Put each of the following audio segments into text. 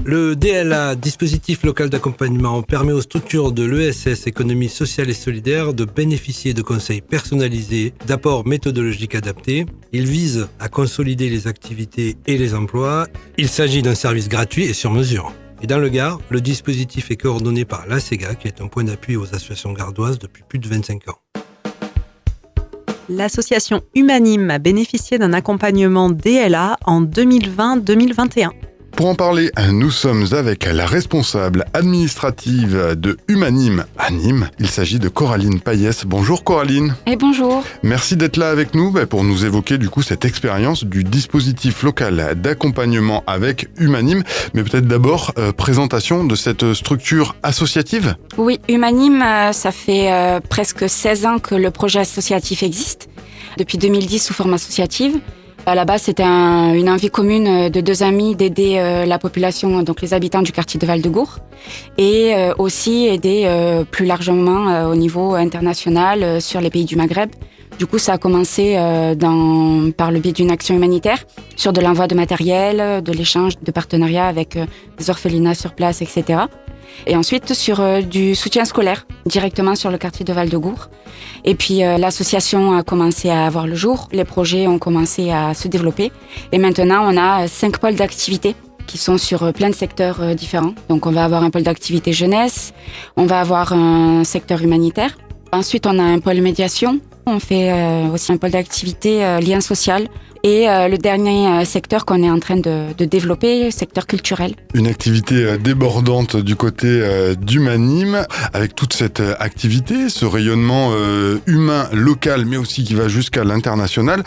Le DLA, dispositif local d'accompagnement, permet aux structures de l'ESS Économie sociale et solidaire de bénéficier de conseils personnalisés, d'apports méthodologiques adaptés. Il vise à consolider les activités et les emplois. Il s'agit d'un service gratuit et sur mesure. Et dans le Gard, le dispositif est coordonné par l'ACEGA, qui est un point d'appui aux associations gardoises depuis plus de 25 ans. L'association Humanim a bénéficié d'un accompagnement DLA en 2020-2021. Pour en parler, nous sommes avec la responsable administrative de Humanim à Nîmes. Il s'agit de Coraline Payès. Bonjour Coraline. Et bonjour. Merci d'être là avec nous pour nous évoquer cette expérience du dispositif local d'accompagnement avec Humanim. Mais peut-être d'abord, présentation de cette structure associative. Oui, Humanim, ça fait presque 16 ans que le projet associatif existe. Depuis 2010 sous forme associative. À la base, c'était une envie commune de deux amis d'aider la population, donc les habitants du quartier de Val-de-Gour, et aussi aider plus largement au niveau international sur les pays du Maghreb. Du coup, ça a commencé par le biais d'une action humanitaire, sur de l'envoi de matériel, de l'échange de partenariats avec des orphelinats sur place, etc. Et ensuite sur du soutien scolaire, directement sur le quartier de Val-de-Gour. Et puis l'association a commencé à avoir le jour, les projets ont commencé à se développer. Et maintenant, on a 5 pôles d'activité qui sont sur plein de secteurs différents. Donc on va avoir un pôle d'activité jeunesse, on va avoir un secteur humanitaire. Ensuite, on a un pôle médiation, on fait aussi un pôle d'activité lien social. Et le dernier secteur qu'on est en train de développer, le secteur culturel. Une activité débordante du côté d'Humanim, avec toute cette activité, ce rayonnement humain local, mais aussi qui va jusqu'à l'international.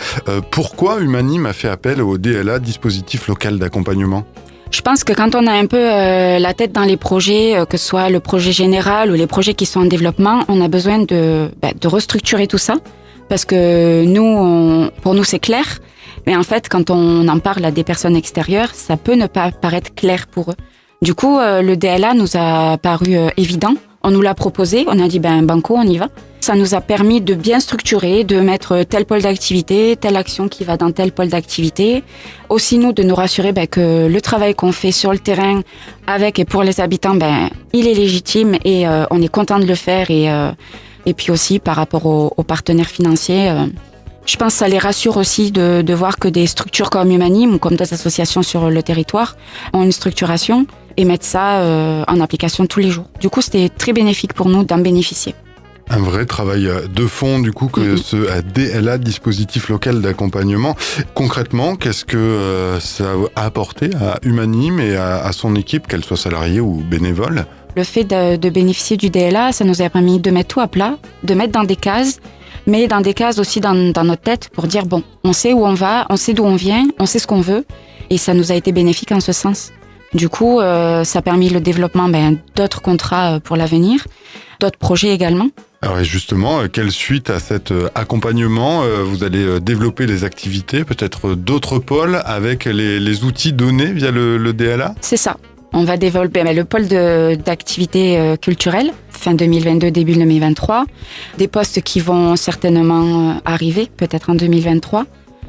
Pourquoi Humanim a fait appel au DLA, dispositif local d'accompagnement ? Je pense que quand on a un peu la tête dans les projets, que ce soit le projet général ou les projets qui sont en développement, on a besoin de restructurer tout ça. Parce que pour nous, c'est clair. Mais en fait, quand on en parle à des personnes extérieures, ça peut ne pas paraître clair pour eux. Du coup, le DLA nous a paru évident. On nous l'a proposé, on a dit banco, on y va. Ça nous a permis de bien structurer, de mettre tel pôle d'activité, telle action qui va dans tel pôle d'activité. Aussi, nous, de nous rassurer que le travail qu'on fait sur le terrain avec et pour les habitants, il est légitime et on est content de le faire. Et puis aussi, par rapport aux partenaires financiers, je pense que ça les rassure aussi de voir que des structures comme Humanim ou comme d'autres associations sur le territoire ont une structuration et mettent ça en application tous les jours. Du coup, c'était très bénéfique pour nous d'en bénéficier. Un vrai travail de fond, que ce DLA, dispositif local d'accompagnement. Concrètement, qu'est-ce que ça a apporté à Humanim et à son équipe, qu'elle soit salariée ou bénévole ? Le fait de bénéficier du DLA, ça nous a permis de mettre tout à plat, de mettre dans des cases, mais dans des cases aussi dans notre tête pour dire on sait où on va, on sait d'où on vient, on sait ce qu'on veut, et ça nous a été bénéfique en ce sens. Du coup, ça a permis le développement d'autres contrats pour l'avenir, d'autres projets également. Alors justement, quelle suite à cet accompagnement ? Vous allez développer les activités, peut-être d'autres pôles avec les outils donnés via le DLA ? C'est ça. On va développer le pôle d'activité culturelle, fin 2022, début 2023. Des postes qui vont certainement arriver, peut-être en 2023.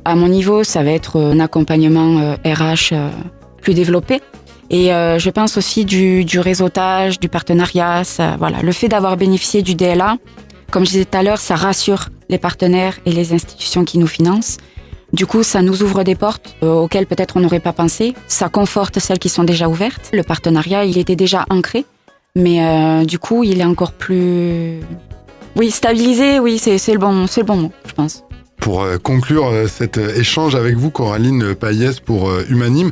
À mon niveau, ça va être un accompagnement RH plus développé. Et je pense aussi du réseautage, du partenariat. Le fait d'avoir bénéficié du DLA, comme je disais tout à l'heure, ça rassure les partenaires et les institutions qui nous financent. Du coup, ça nous ouvre des portes auxquelles peut-être on n'aurait pas pensé. Ça conforte celles qui sont déjà ouvertes. Le partenariat, il était déjà ancré. Mais du coup, il est encore plus... Oui, stabilisé, oui, c'est le bon mot, je pense. Pour conclure cet échange avec vous, Coraline Payès, pour Humanim,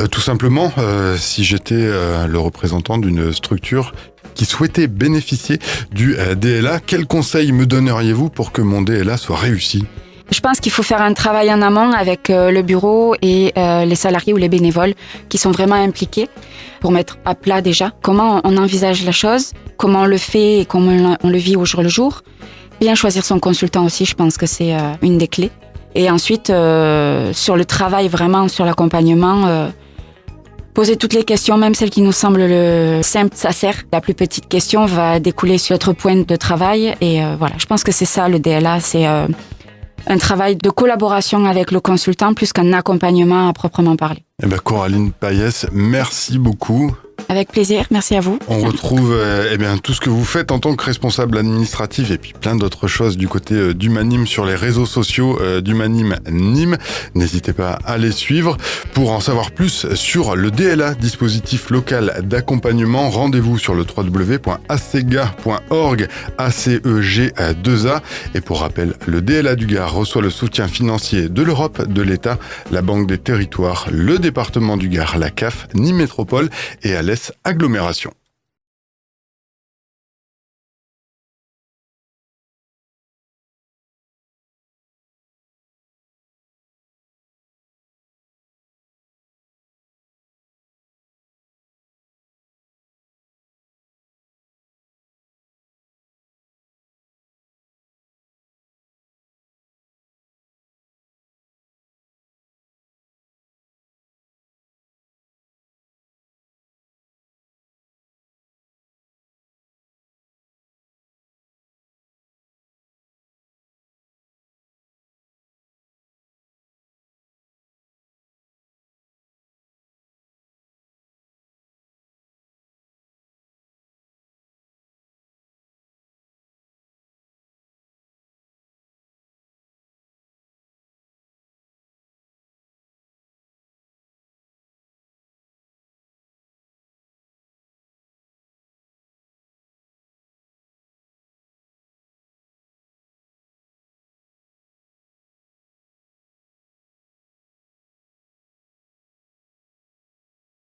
tout simplement, si j'étais le représentant d'une structure qui souhaitait bénéficier du DLA, quel conseil me donneriez-vous pour que mon DLA soit réussi ? Je pense qu'il faut faire un travail en amont avec le bureau et les salariés ou les bénévoles qui sont vraiment impliqués pour mettre à plat déjà comment on envisage la chose, comment on le fait et comment on le vit au jour le jour. Bien choisir son consultant aussi, je pense que c'est une des clés. Et ensuite, sur le travail vraiment, sur l'accompagnement, poser toutes les questions, même celles qui nous semblent le simple, ça sert. La plus petite question va découler sur autre point de travail. Et voilà, je pense que c'est ça le DLA, c'est un travail de collaboration avec le consultant plus qu'un accompagnement à proprement parler. Coraline Payès, merci beaucoup. Avec plaisir, merci à vous. On retrouve tout ce que vous faites en tant que responsable administratif et puis plein d'autres choses du côté d'Humanime sur les réseaux sociaux d'Humanime Nîmes. N'hésitez pas à les suivre. Pour en savoir plus sur le DLA, dispositif local d'accompagnement, rendez-vous sur le www.acega.org, ACEG2A. Et pour rappel, le DLA du Gard reçoit le soutien financier de l'Europe, de l'État, la Banque des Territoires, le département du Gard, la CAF, Nîmes Métropole et Alès Agglomération.